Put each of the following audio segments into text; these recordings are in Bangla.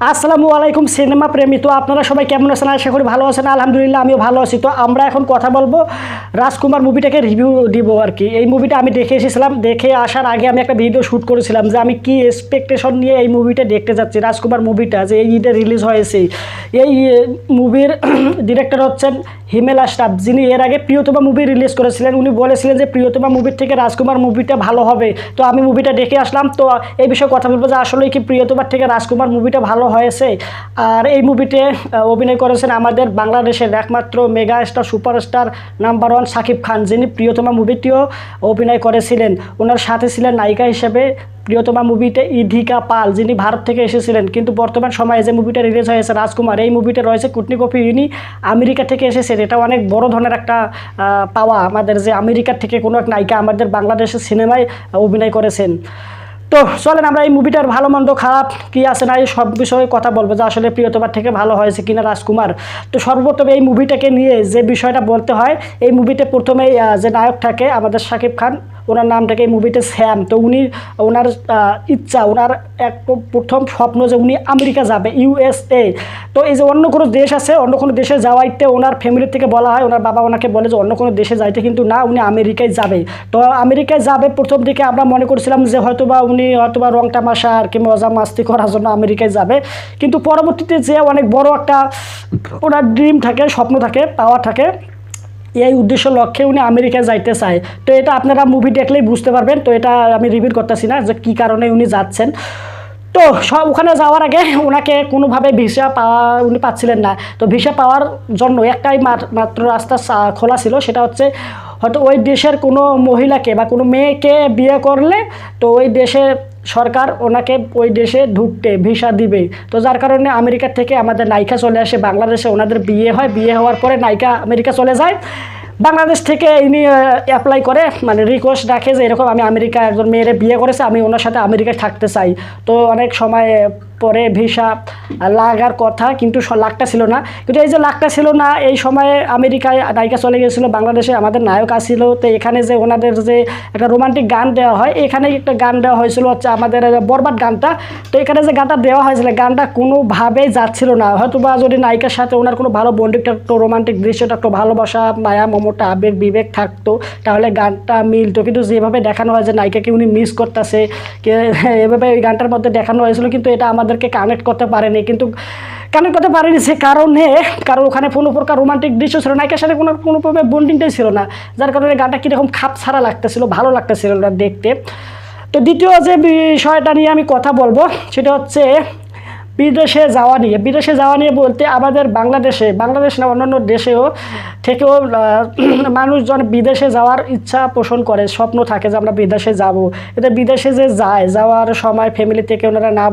আসসালামু আলাইকুম সিনেমা প্রেমী। তো আপনারা সবাই কেমন আছেন? আশা করি ভালো আছেন। আলহামদুলিল্লাহ আমিও ভালো আছি। তো আমরা এখন কথা বলবো রাজকুমার মুভিটাকে রিভিউ দিব আর কি। এই মুভিটা আমি দেখে এসেছিলাম, দেখে আসার আগে আমি একটা ভিডিও শ্যুট করেছিলাম যে আমি কি এক্সপেকটেশন নিয়ে এই মুভিটা দেখতে যাচ্ছি। রাজকুমার মুভিটা যে এই ঈদে রিলিজ হয়েছে, এই মুভির ডিরেক্টর হচ্ছেন হিমেল আশরাফ, যিনি এর আগে প্রিয়তমা মুভি রিলিজ করেছিলেন। উনি বলেছিলেন যে প্রিয়তমা মুভির থেকে রাজকুমার মুভিটা ভালো হবে। তো আমি মুভিটা দেখে আসলাম। তো এই বিষয়ে কথা বলবো যে আসলে কি প্রিয়তমার থেকে রাজকুমার মুভিটা ভালো হয়েছে। আর এই মুভিতে অভিনয় করেছেন আমাদের বাংলাদেশের একমাত্র mega star superstar number 1 Shakib Khan, যিনি প্রিয়তমা মুভিটিও অভিনয় করেছিলেন। ওনার সাথে ছিলেন নায়িকা হিসেবে প্রিয়তমা মুভিতে ইধিকা পাল, যিনি ভারত থেকে এসেছিলেন। কিন্তু বর্তমান সময়ে যে মুভিটা রিলিজ হয়েছে রাজকুমার, এই মুভিটা রয়েছে কুটনি কপি, ইনি আমেরিকা থেকে এসেছেন। এটা অনেক বড় ধরনের একটা পাওয়া আমাদের, যে আমেরিকার থেকে কোনো এক নায়িকা আমাদের বাংলাদেশের সিনেমায় অভিনয় করেছেন। তো চলেন আমরা এই মুভিটার ভালো মন্দ খারাপ কী আছে না এই সব বিষয়ে কথা বলবো, যে আসলে প্রিয়তমার থেকে ভালো হয়েছে কিনা রাজকুমার। তো সর্বপ্রথম এই মুভিটাকে নিয়ে যে বিষয়টা বলতে হয়, এই মুভিতে প্রথমেই যে নায়ক থাকে আমাদের শাকিব খান, ওনার নামটাকে এই মুভিতে স্যাম। তো ওনার ইচ্ছা, ওনার এক প্রথম স্বপ্ন যে উনি আমেরিকা যাবে, USA। তো এই যে অন্য কোনো দেশ আছে, অন্য কোনো দেশে যাওয়াইতে ওনার ফ্যামিলির থেকে বলা হয়, ওনার বাবা ওনাকে বলে যে অন্য কোনো দেশে যাইতে, কিন্তু না, উনি আমেরিকায় যাবে। তো আমেরিকায় যাবে প্রথম দিকে আমরা মনে করছিলাম যে হয়তোবা উনি হয়তোবা রং তামাশা আর কি মজা মাস্তি করার জন্য আমেরিকায় যাবে। কিন্তু পরবর্তীতে যে অনেক বড় একটা ওনার ড্রিম থাকে, স্বপ্ন থাকে, পাওয়ার থাকে, এই উদ্দেশ্য লক্ষ্যে উনি আমেরিকায় যাইতে চায়। তো এটা আপনারা মুভি দেখলেই বুঝতে পারবেন। তো এটা আমি রিভিউ করতেছি না যে কী কারণে উনি যাচ্ছেন। তো সব ওখানে যাওয়ার আগে ওনাকে কোনোভাবে ভিসা উনি পাচ্ছিলেন না। তো ভিসা পাওয়ার জন্য একটাই মাত্র রাস্তা খোলা ছিল, সেটা হচ্ছে হয়তো ওই দেশের কোনো মহিলাকে বা কোনো মেয়েকে বিয়ে করলে তো ওই দেশে সরকার ওনাকে ওই দেশে ঢুকতে ভিসা দিবে। তো যার কারণে আমেরিকার থেকে আমাদের নায়িকা চলে আসে বাংলাদেশে, ওনাদের বিয়ে হয়। বিয়ে হওয়ার পরে নায়িকা আমেরিকা চলে যায়। বাংলাদেশ থেকে ইনি অ্যাপ্লাই করে, মানে রিকোয়েস্ট রাখে যে এরকম আমি আমেরিকা একজন মেয়েরে বিয়ে করেছে, আমি ওনার সাথে আমেরিকায় থাকতে চাই। তো অনেক সময় পরে ভিসা লাগার কথা, কিন্তু লাখটা ছিল না। কিন্তু এই যে লাখটা ছিল না, এই সময়ে আমেরিকায় নায়িকা চলে গিয়েছিলো, বাংলাদেশে আমাদের নায়ক আসছিল। তো এখানে যে ওনাদের যে একটা রোমান্টিক গান দেওয়া হয়, এখানে একটা গান দেওয়া হয়েছিল হচ্ছে আমাদের বরবাদ গানটা। তো এখানে যে গানটা দেওয়া হয়েছিল, গানটা কোনোভাবেই যাচ্ছিল না। হয়তো বা যদি নায়িকার সাথে ওনার কোনো ভালো বন্ডিংটা একটু রোমান্টিক দৃশ্যটা একটু ভালোবাসা মায়া মমতা আবেগ বিবেক থাকতো, তাহলে গানটা মিলতো। কিন্তু যেভাবে দেখানো হয় যে নায়িকাকে উনি মিস করতেছে, এভাবে ওই গানটার মধ্যে দেখানো হয়েছিল, কিন্তু এটা আমাদেরকে কানেক্ট করতে পারেনি। কিন্তু কানেক্ট করতে পারেনি সে কারণে, কারণ ওখানে কোনো প্রকার রোমান্টিক দৃশ্য ছিল, নায়িকার সাথে কোনো প্রকার বন্ডিংটাই ছিল না। যার কারণে গানটা কীরকম খাপ ছাড়া লাগতেছিল, ভালো লাগতেছিল না দেখতে। তো দ্বিতীয় যে বিষয়টা নিয়ে আমি কথা বলবো, সেটা হচ্ছে বিদেশে যাওয়া নিয়ে। বিদেশে যাওয়া নিয়ে বলতে আমাদের বাংলাদেশ না অন্যান্য দেশেও থেকেও মানুষজন বিদেশে যাওয়ার ইচ্ছা পোষণ করে, স্বপ্ন থাকে যে আমরা বিদেশে যাব। এতে বিদেশে যে যাওয়ার সময় ফ্যামিলি থেকে ওনারা না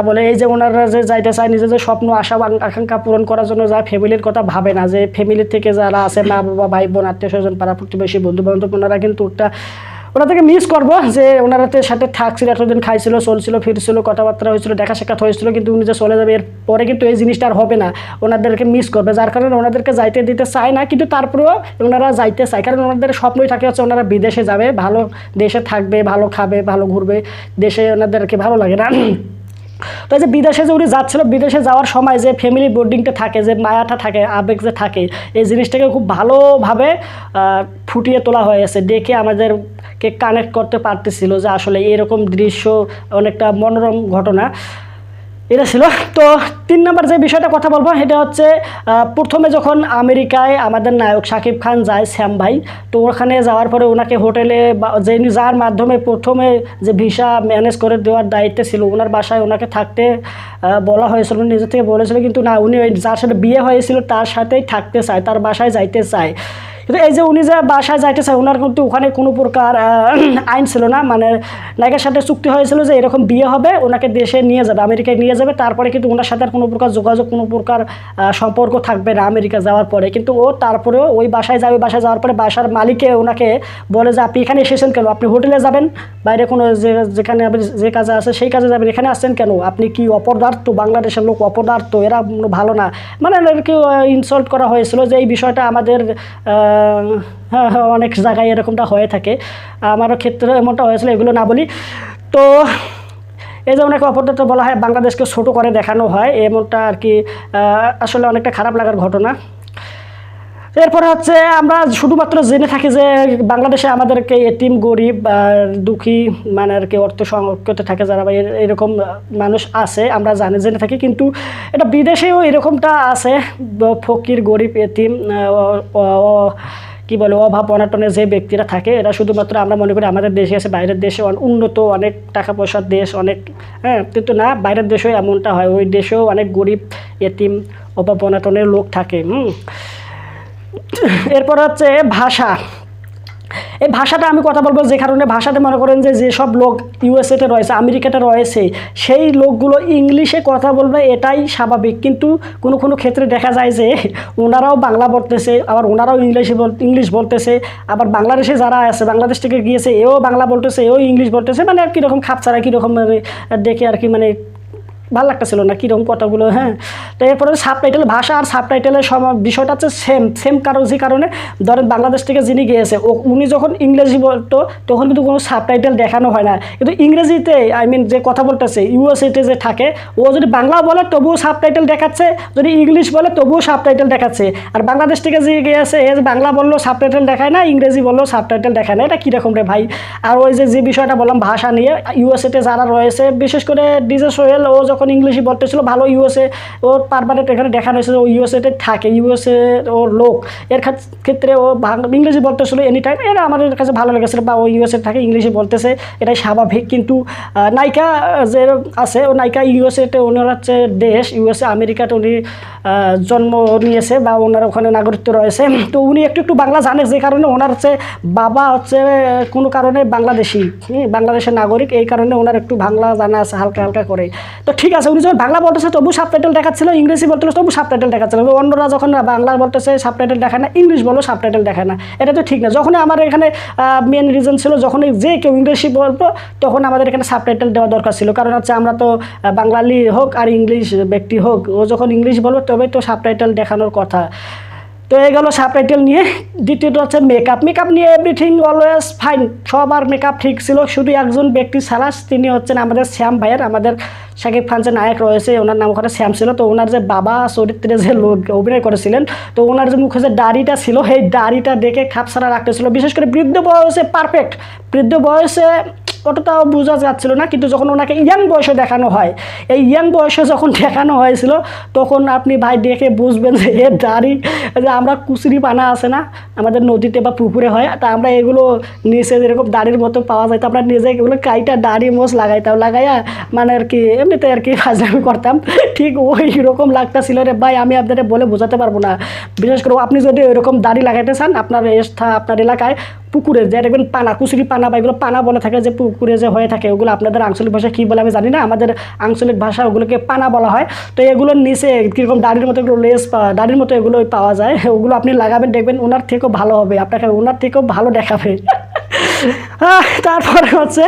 বলে এই যে ওনারা যে যাইতে চায়, নিজেদের স্বপ্ন আশা আকাঙ্ক্ষা পূরণ করার জন্য যায়, ফ্যামিলির কথা ভাবে না। যে ফ্যামিলির থেকে যারা আছে, মা বাবা ভাই বোন আত্মীয় স্বজন পাড়া প্রতিবেশী বন্ধু বান্ধব, ওনারা কিন্তু একটা ওনাদেরকে মিস করবো যে ওনারাতে সাথে থাকছিল, এতদিন খাইছিল, চলছিল, ফিরছিল, কথাবার্তা হয়েছিল, দেখা সাক্ষাৎ হয়েছিল। কিন্তু উনি যে চলে যাবে এর পরে কিন্তু এই জিনিসটা আর হবে না, ওনাদেরকে মিস করবে। যার কারণে ওনাদেরকে যাইতে দিতে চায় না, কিন্তু তারপরেও ওনারা যাইতে চায়। কারণ ওনাদের স্বপ্নই থাকে হচ্ছে ওনারা বিদেশে যাবে, ভালো দেশে থাকবে, ভালো খাবে, ভালো ঘুরবে, দেশে ওনাদেরকে ভালো লাগে না। তো যে বিদেশে যে উনি যাচ্ছিল, বিদেশে যাওয়ার সময় যে ফ্যামিলি বোর্ডিংটা থাকে, যে মায়াটা থাকে, আবেগ যে থাকে, এই জিনিসটাকে খুব ভালোভাবে ফুটিয়ে তোলা হয়েছে। দেখে আমাদেরকে কানেক্ট করতে পারতেছিল যে আসলে এরকম দৃশ্য অনেকটা মনোরম ঘটনা এটা ছিল। তো 3 নম্বর যে বিষয়টা কথা বলবো, এটা হচ্ছে প্রথমে যখন আমেরিকায় আমাদের নায়ক শাকিব খান যায়, শ্যাম ভাই, তো ওখানে যাওয়ার পরে ওনাকে হোটেলে যার মাধ্যমে প্রথমে যে ভিসা ম্যানেজ করে দেওয়ার দায়িত্ব ছিল, ওনার বাসায় ওনাকে থাকতে বলা হয়েছিল, নিজে থেকে বলেছিল। কিন্তু না, উনি যার সাথে বিয়ে হয়েছিল তার সাথেই থাকতে চায়, তার বাসায় যাইতে চায়। কিন্তু এই যে উনি যে বাসায় যাইতে চায়, ওনার কিন্তু ওখানে কোনো প্রকার আইন ছিল না। মানে নায়িকার সাথে চুক্তি হয়েছিল যে এরকম বিয়ে হবে, ওনাকে দেশে নিয়ে যাবে, আমেরিকায় নিয়ে যাবে, তারপরে কিন্তু ওনার সাথে আর কোনো প্রকার যোগাযোগ, কোনো প্রকার সম্পর্ক থাকবে না আমেরিকা যাওয়ার পরে। কিন্তু ও তারপরেও ওই বাসায় যাবে, বাসায় যাওয়ার পরে বাসার মালিকে ওনাকে বলে যে আপনি এখানে এসেছেন কেন, আপনি হোটেলে যাবেন, বাইরে কোনো যেখানে আপনি যে কাজে আছে সেই কাজে যাবেন, এখানে আসছেন কেন, আপনি কি অপদার্থ, বাংলাদেশের লোক অপদার্থ, এরা ভালো না, মানে এদেরকে ইনসাল্ট করা হয়েছিল। যে এই বিষয়টা আমাদের অনেক জায়গায় এরকমটা হয়ে থাকে, আমারও ক্ষেত্রে এমনটা হয়েছিল, এগুলো না বলি। তো এই যে ওনাকে অপরদিকে বলা হয় বাংলাদেশকে ছোট করে দেখানো হয়, এমনটা আর কি আসলে অনেকটা খারাপ লাগার ঘটনা। এরপরে হচ্ছে আমরা শুধুমাত্র জেনে থাকি যে বাংলাদেশে আমাদেরকে এতিম গরিব দুঃখী মানে আর কি অর্থ সংকটে থাকে যারা বা এরকম মানুষ আছে আমরা জেনে থাকি, কিন্তু এটা বিদেশেও এরকমটা আছে, ফকির গরিব এতিম কী বলে অভাব অনাটনে যে ব্যক্তিরা থাকে এরা শুধুমাত্র আমরা মনে করি আমাদের দেশে আছে, বাইরের দেশে উন্নত অনেক টাকা পয়সার দেশ অনেক, হ্যাঁ, কিন্তু না, বাইরের দেশেও এমনটা হয়, ওই দেশেও অনেক গরিব এতিম অভাব অনাটনের লোক থাকে। এরপর হচ্ছে ভাষা। এই ভাষাটা আমি কথা বলবো যে কারণে, ভাষাতে মনে করেন যে যেসব লোক ইউএসএতে রয়েছে আমেরিকাতে রয়েছে সেই লোকগুলো ইংলিশে কথা বলবে, এটাই স্বাভাবিক, কিন্তু কোনো কোনো ক্ষেত্রে দেখা যায় যে ওনারাও বাংলা বলতেছে, আবার ওনারাও ইংলিশ বলতেছে, আবার বাংলাদেশে যারা আছে বাংলাদেশ থেকে গিয়েছে এও বাংলা বলতেছে এও ইংলিশ বলতেছে, মানে আর কীরকম খাপছাড়া কীরকম দেখে আর কি মানে ভালো লাগতেছিল না কীরকম কথাগুলো। হ্যাঁ, তো এরপরে সাবটাইটেল, ভাষা আর সাবটাইটেলের বিষয়টা হচ্ছে সেম কারণ, যে কারণে ধরেন বাংলাদেশ থেকে যিনি গিয়েছে উনি যখন ইংরেজি বলতো তখন কিন্তু কোনো সাবটাইটেল দেখানো হয় না, কিন্তু ইংরেজিতে যে কথা বলতেছে ইউএসএতে যে থাকে ও যদি বাংলা বলে তবুও সাবটাইটেল দেখাচ্ছে, যদি ইংলিশ বলে তবুও সাবটাইটেল দেখাচ্ছে, আর বাংলাদেশ থেকে যে গিয়েছে এ বাংলা বললেও সাবটাইটেল দেখায় না, ইংরেজি বললেও সাবটাইটেল দেখায় না, এটা কীরকম রে ভাই। আর ওই যে বিষয়টা বললাম ভাষা নিয়ে, ইউএসএতে যারা রয়েছে বিশেষ করে ডিজে সোহেল, ও যখন ইংলিশই বলতেছিল ভালো, ইউএসএ ওর পারমানেন্ট এখানে দেখানো হয়েছে ও ইউএসএতে থাকে, ইউএসএ ওর লোক, এর ক্ষেত্রে ও ইংরেজি বলতেছিল এনি টাইম, এটা আমাদের কাছে ভালো লেগেছিল, বা ও ইউএসএ থাকে ইংলিশে বলতেছে এটাই স্বাভাবিক। কিন্তু নায়িকা যে আছে ও নায়িকা ইউএসএতে, ওনার হচ্ছে দেশ ইউএসএ, আমেরিকাতে উনি জন্ম নিয়েছে বা ওনার ওখানে নাগরিকত্ব রয়েছে, তো উনি একটু বাংলা জানে, যে কারণে ওনার হচ্ছে বাবা হচ্ছে কোনো কারণে বাংলাদেশি, বাংলাদেশের নাগরিক, এই কারণে ওনার একটু বাংলা জানা আছে হালকা হালকা করে। তো ঠিক আছে, উনি যখন বাংলা বলতেছে তবু সাবটাইটেল দেখাচ্ছিল, ইংরেজি বলতেছিল তবু সাবটাইটেল দেখাচ্ছিল, অন্যরা যখন বাংলা বলতেছে সাবটাইটেল দেখায় না, ইংলিশ বলো সাবটাইটেল দেখায় না, এটা তো ঠিক না। যখন আমার এখানে মেন রিজন ছিল যখন যে কেউ ইংলিশই বলতো তখন আমাদের এখানে সাবটাইটেল দেওয়া দরকার ছিল, কারণ হচ্ছে আমরা তো বাঙালি হোক আর ইংলিশ ব্যক্তি হোক, ও যখন ইংলিশ বলবো তবেই তো সাবটাইটেল দেখানোর কথা। তো এই গেল সাবটাইটেল নিয়ে। দ্বিতীয়ত হচ্ছে মেকআপ নিয়ে এভরিথিং অলওয়েজ ফাইন, সবার মেকআপ ঠিক ছিল, শুধু একজন ব্যক্তি ছাড়া, তিনি হচ্ছেন আমাদের শ্যাম ভাইয়ের, আমাদের শাকিব খান যে নায়ক রয়েছে ওনার নাম ওখানে শ্যাম ছিল, তো ওনার যে বাবা চরিত্রে যে লোক অভিনয় করেছিলেন, তো ওনার যে মুখে যে দাড়িটা ছিল সেই দাড়িটা দেখে খাপছাড়া রাখতেছিল, বিশেষ করে বৃদ্ধ বয়সে পারফেক্ট, বৃদ্ধ বয়সে অতটাও বোঝা যাচ্ছিল না, কিন্তু যখন ওনাকে ইয়াং বয়সে দেখানো হয়, এই ইয়াং বয়সে যখন দেখানো হয়েছিল তখন আপনি ভাই দেখে বুঝবেন যে এর দাড়ি, যে আমরা কুচুরি পানা আছে না আমাদের নদীতে বা পুকুরে হয়, তা আমরা এগুলো নিচে যেরকম দাড়ির মতো পাওয়া যায়, তো আমরা নিজে এগুলো কাইটা দাড়ি মোচ লাগাইতাম, লাগাইয়া মানে আর কি এমনিতে আর কি ফাজলামি করতাম, ঠিক ওই রকম লাগতেছিল রে ভাই, আমি আপনাদের বলে বোঝাতে পারবো না। বিশেষ করে আপনি যদি ওইরকম দাড়ি লাগাইতে চান আপনার আপনার এলাকায় পুকুরে যে দেখবেন পানা, কুচুরি পানা বা এগুলো পানা বলে থাকে, যে পুকুরে যে হয়ে থাকে, ওগুলো আপনাদের আঞ্চলিক ভাষা কী বলে আমি জানি না, আমাদের আঞ্চলিক ভাষা ওগুলোকে পানা বলা হয়। তো এগুলোর নিচে কীরকম দাড়ির মতো এগুলো লেস দাড়ির মতো এগুলো পাওয়া যায়, ওগুলো আপনি লাগাবেন দেখবেন ওনার থেকেও ভালো হবে, আপনাকে ওনার থেকেও ভালো দেখাবে। তারপরে হচ্ছে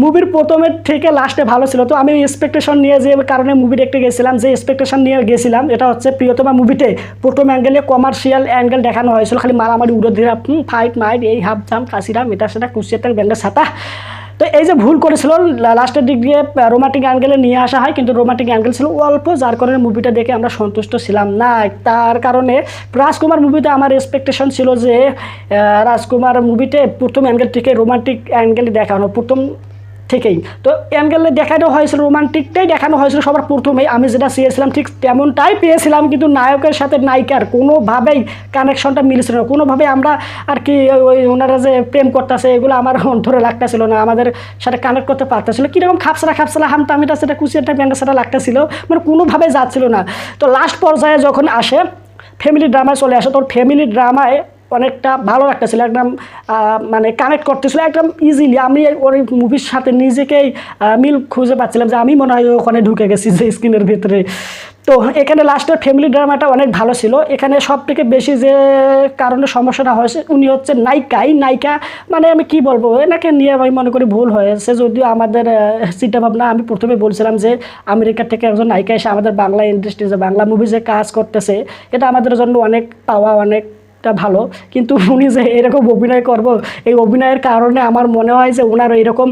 মুভির প্রথমের থেকে লাস্টে ভালো ছিল, তো আমি এক্সপেকটেশন নিয়ে যে কারণে মুভি দেখতে গেছিলাম, যে এক্সপেকটেশন নিয়ে গেছিলাম, এটা হচ্ছে প্রিয়তমা মুভিতে প্রথম অ্যাঙ্গেলে কমার্শিয়াল অ্যাঙ্গেল দেখানো হয়েছিল, খালি মারামারি উড়োধীরা ফাইট মাইট এই হাফ জাম কাশিরাম এটা সেটা কুচিয়াটার ব্যান্ডের ছাতা। তো এই যে ভুল করেছিল লাস্টের দিক দিয়ে রোমান্টিক অ্যাঙ্গেলে নিয়ে আসা হয়, কিন্তু রোমান্টিক অ্যাঙ্গেল ছিল অল্প, যার কারণে মুভিটা দেখে আমরা সন্তুষ্ট ছিলাম না। তার কারণে রাজকুমার মুভিতে আমার এক্সপেকটেশন ছিল যে রাজকুমার মুভিতে প্রথম অ্যাঙ্গেল থেকে রোমান্টিক অ্যাঙ্গেলে দেখানো, প্রথম থেকেই তো অ্যাঙ্গেলে দেখানো হয়েছিল, রোমান্টিকটাই দেখানো হয়েছিল সবার প্রথমেই, আমি যেটা চেয়েছিলাম ঠিক তেমনটাই পেয়েছিলাম, কিন্তু নায়কের সাথে নায়িকার কোনোভাবেই কানেকশনটা মিলছিল না, কোনোভাবে আমরা আর কি ওই ওনারা যে প্রেম করতেছে এগুলো আমার অন্তরে লাগতেছিল না, আমাদের সাথে কানেক্ট করতে পারতেছিল, কীরকম খাপছাড়া হামটা সেটা কুচিয়াটা ব্যাঙ্গা সেটা লাগতেছিল, মানে কোনোভাবে যাচ্ছিল না। তো লাস্ট পর্যায়ে যখন আসে ফ্যামিলি ড্রামায় চলে আসে, তোর ফ্যামিলি ড্রামায় অনেকটা ভালো লাগতেছিল, একদম মানে কানেক্ট করতেছিল একদম ইজিলি, আমি ওই মুভির সাথে নিজেকেই মিল খুঁজে পাচ্ছিলাম, যে আমি মনে হয় ওখানে ঢুকে গেছি যে স্ক্রিনের ভিতরে। তো এখানে লাস্টের ফ্যামিলি ড্রামাটা অনেক ভালো ছিল। এখানে সব থেকে বেশি যে কারণে সমস্যাটা হয়েছে উনি হচ্ছে নায়িকা মানে আমি কি বলবো, এনাকে নিয়ে আমি মনে করি ভুল হয়েছে, যদিও আমাদের চিন্তাভাবনা আমি প্রথমে বলছিলাম যে আমেরিকা থেকে একজন নায়িকা এসে আমাদের বাংলা ইন্ডাস্ট্রি যে বাংলা মুভি যে কাজ করতেছে এটা আমাদের জন্য অনেক পাওয়া, অনেক ভালো, কিন্তু উনি যে এরকম অভিনয় করব, এই অভিনয়ের কারণে আমার মনে হয় যে ওনার এরকম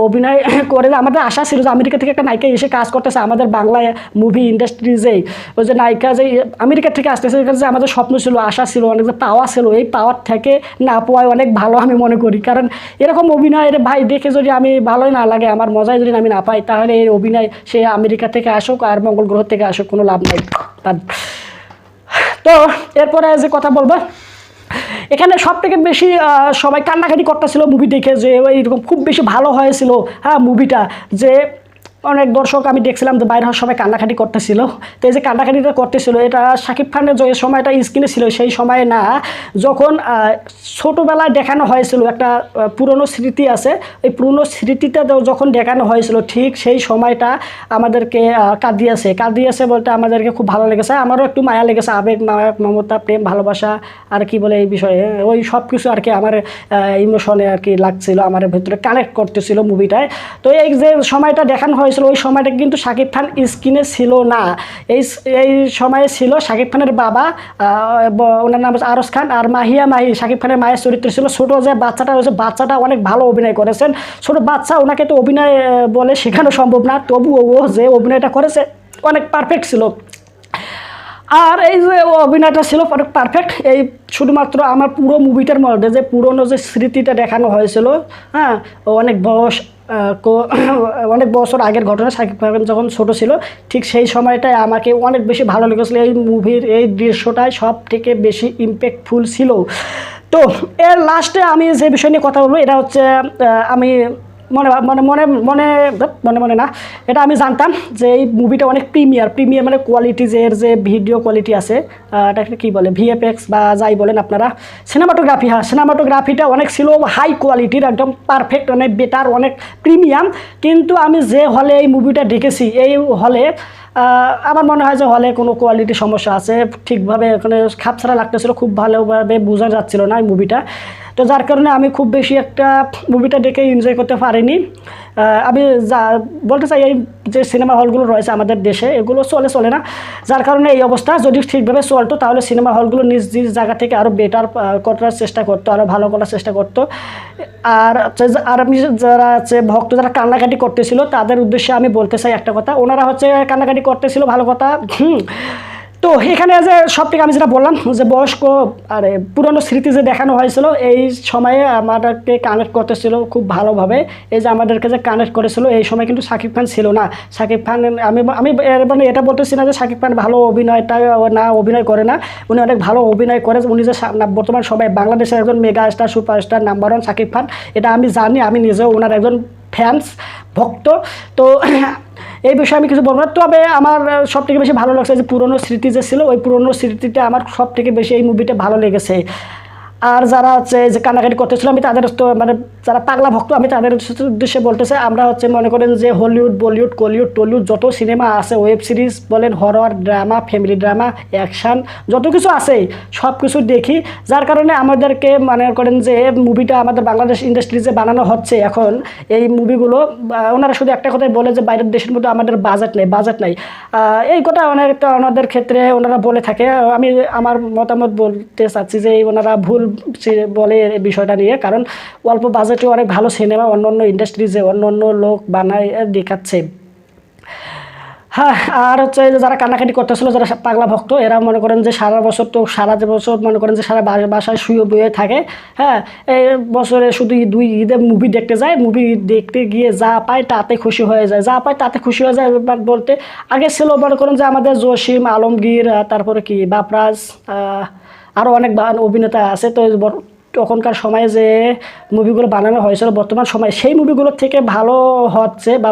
অভিনয় করে আমাদের আশা ছিল যে আমেরিকা থেকে একটা নায়িকা এসে কাজ করতেছে আমাদের বাংলা মুভি ইন্ডাস্ট্রিজেই, ওই যে নায়িকা যে আমেরিকা থেকে আসতেছে, এটা যে আমাদের স্বপ্ন ছিল, আশা ছিল, অনেক যে পাওয়া ছিল, এই পাওয়ার থেকে না পাওয়ায় অনেক ভালো আমি মনে করি। কারণ এরকম অভিনয় ভাই দেখে যদি আমি ভালোই না লাগে, আমার মজাই যদি আমি না পাই, তাহলে এই অভিনয় সে আমেরিকা থেকে আসুক আর মঙ্গল গ্রহ থেকে আসুক, কোনো লাভ নাই তার। তো এরপরে যে কথা বলবো, এখানে সব থেকে বেশি সবাই কান্নাকাটি করতেছিল মুভি দেখে, যে এইরকম খুব বেশি ভালো হয়েছিল হ্যাঁ মুভিটা, যে অনেক দর্শক আমি দেখছিলাম যে বাইরে সবাই কান্নাকাটি করতেছিল। তো এই যে কান্নাকাটিটা করতেছিল, এটা শাকিব খানের যে সময়টা স্ক্রিনে ছিল সেই সময়ে না, যখন ছোটোবেলায় দেখানো হয়েছিল একটা পুরনো স্মৃতি আছে, ওই পুরনো স্মৃতিটা যখন দেখানো হয়েছিল ঠিক সেই সময়টা আমাদেরকে কাঁদিয়েছে বলতে আমাদেরকে খুব ভালো লেগেছে, আমারও একটু মায়া লেগেছে, আবেগ মমতা প্রেম ভালোবাসা আর কি বলে এই বিষয়ে ওই সব কিছু আর কি আমার ইমোশনে আর কি লাগছিল, আমার ভেতরে কানেক্ট করতেছিল মুভিটায়। তো এই যে সময়টা দেখানো হয়েছিল ওই সময়টা কিন্তু শাকিব খান স্ক্রিনে ছিল না, এই সময়ে ছিল শাকিব খানের বাবা, ওনার নাম হচ্ছে আরস খান, আর মাহি শাকিব খানের মায়ের চরিত্র ছিল। ছোটো যে বাচ্চাটা রয়েছে, বাচ্চাটা অনেক ভালো অভিনয় করেছেন, ছোটো বাচ্চা, ওনাকে তো অভিনয় বলে শেখানো সম্ভব না, তবুও ও যে অভিনয়টা করেছে অনেক পারফেক্ট ছিল। আর এই যে অভিনয়টা ছিল পারফেক্ট, এই শুধুমাত্র আমার পুরো মুভিটার মধ্যে যে পুরনো যে স্মৃতিটা দেখানো হয়েছিল, হ্যাঁ অনেক বছর আগের ঘটনা, শাকিব খান যখন ছোটো ছিল ঠিক সেই সময়টায় আমাকে অনেক বেশি ভালো লেগেছিলো, এই মুভির এই দৃশ্যটাই সব থেকে বেশি ইম্প্যাক্টফুল ছিল। তো এর লাস্টে আমি যে বিষয় নিয়ে কথা বলবো, এটা হচ্ছে আমি মনে না, এটা আমি জানতাম যে এই মুভিটা অনেক প্রিমিয়ার মানে কোয়ালিটি, যে ভিডিও কোয়ালিটি আছে, এটাকে কী বলে ভিএফএক্স বা যাই বলেন আপনারা, সিনেমাটোগ্রাফিটা অনেক ছিল হাই কোয়ালিটির, একদম পারফেক্ট, অনেক বেটার, অনেক প্রিমিয়াম। কিন্তু আমি যে হলে এই মুভিটা দেখেছি, এই হলে আমার মনে হয় যে হলে কোনো কোয়ালিটির সমস্যা আছে, ঠিকভাবে এখানে খাপছাড়া লাগতেছিল, খুব ভালোভাবে বোঝা যাচ্ছিল না এই মুভিটা। তো যার কারণে আমি খুব বেশি একটা মুভিটা দেখে এনজয় করতে পারিনি। আমি বলতে চাই এই যে সিনেমা হলগুলো রয়েছে আমাদের দেশে, এগুলো চলে না, যার কারণে এই অবস্থা। যদি ঠিকভাবে চলতো তাহলে সিনেমা হলগুলো নিজ জায়গা থেকে আরও বেটার করার চেষ্টা করতো, আরও ভালো করার চেষ্টা করতো। আর আমি যারা ভক্ত যারা কান্নাকাটি করতেছিল তাদের উদ্দেশ্যে আমি বলতে চাই একটা কথা, ওনারা কান্নাকাটি করতেছিল ভালো কথা, তো এখানে যে সব থেকে আমি যেটা বললাম যে বয়স্ক আর পুরনো স্মৃতি যে দেখানো হয়েছিল এই সময়ে আমাদেরকে কানেক্ট করতেছিল খুব ভালোভাবে। এই যে আমাদেরকে যে কানেক্ট করেছিল এই সময় কিন্তু শাকিব খান ছিল না। শাকিব খান আমি মানে এটা বলতেছি না যে শাকিব খান ভালো অভিনয় করে না, উনি অনেক ভালো অভিনয় করে। উনি যে বর্তমান সবাই বাংলাদেশের একজন mega star superstar number 1 Shakib Khan, এটা আমি জানি, আমি নিজেও ওনার একজন ফ্যান্স ভক্ত। তো এই বিষয়ে আমি কিছু বলবো না, তবে আমার সব থেকে বেশি ভালো লাগছে যে পুরনো স্মৃতি যে ছিল, ওই পুরনো স্মৃতিটা আমার সব থেকে বেশি এই মুভিটা ভালো লেগেছে। আর যারা যে কান্নাকাটি করতেছিল আমি তাদের তো মানে যারা পাগলা ভক্ত আমি তাদের উদ্দেশ্যে বলতেছে, আমরা মনে করেন যে হলিউড বলিউড কলিউড টলিউড যত সিনেমা আছে, ওয়েব সিরিজ বলেন, horror drama, family drama, action, যত কিছু আছে সব কিছু দেখি। যার কারণে আমাদেরকে মনে করেন যে মুভিটা আমাদের বাংলাদেশ ইন্ডাস্ট্রিজে বানানো হচ্ছে এখন, এই মুভিগুলো ওনারা শুধু একটা কথাই বলে যে বাইরের দেশের মধ্যে আমাদের বাজেট নাই। এই কথা অনেকটা ওনাদের ক্ষেত্রে ওনারা বলে থাকে। আমি আমার মতামত বলতে চাচ্ছি যে ওনারা ভুল বলে এই বিষয়টা নিয়ে, কারণ অল্প বাজেটে অনেক ভালো সিনেমা অন্য ইন্ডাস্ট্রিজে অন্য লোক বানায় দেখাচ্ছে। হ্যাঁ, আর যারা কান্নাকাটি করতেছিল, যারা পাগলা ভক্ত, এরা মনে করেন যে সারা বছর মনে করেন যে সারা বাসায় শুয়ে বয়ে থাকে। হ্যাঁ, এই বছরে শুধু ঈদে মুভি দেখতে যায়, মুভি দেখতে গিয়ে যা পায় তাতে খুশি হয়ে যায়, বলতে আগে ছিল মনে করেন যে আমাদের জসিম, আলমগীর, তারপরে কি বাপরাজ, আরও অনেক অভিনেতা আছে। তো তখনকার সময়ে যে মুভিগুলো বানানো হয়েছিল বর্তমান সময়ে সেই মুভিগুলোর থেকে ভালো হচ্ছে বা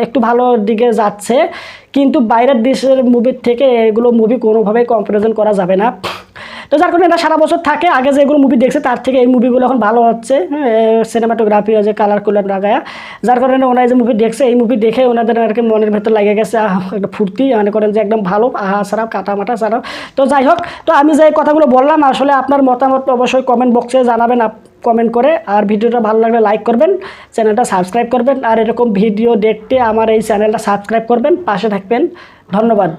একটু ভালো দিকে যাচ্ছে, কিন্তু বাইরের দেশের মুভির থেকে এগুলো মুভি কোনোভাবেই কম্পারিজন করা যাবে না। তো যার কারণে এটা সারা বছর থাকে, আগে যেগুলো মুভি দেখছে তার থেকে এই মুভিগুলো এখন ভালো হচ্ছে, সিনেমাটোগ্রাফি আছে কালার কুলার লাগায়া। যার কারণে ওনারা যে মুভি দেখছে এই মুভি দেখে ওনাদের আর কি মনের ভেতর লেগে গেছে একটা ফুর্তি, মনে করেন যে একদম ভালো ছাড়াও কাটামাটা ছাড়াও। তো যাই হোক, তো আমি যে কথাগুলো বললাম আসলে আপনার মতামত অবশ্যই কমেন্ট বক্সে জানাবেন কমেন্ট করে। আর ভিডিওটা ভালো লাগলে লাইক করবেন, চ্যানেলটা সাবস্ক্রাইব করবেন, আর এরকম ভিডিও দেখতে আমার এই চ্যানেলটা সাবস্ক্রাইব করবেন, পাশে থাকবেন। ধন্যবাদ।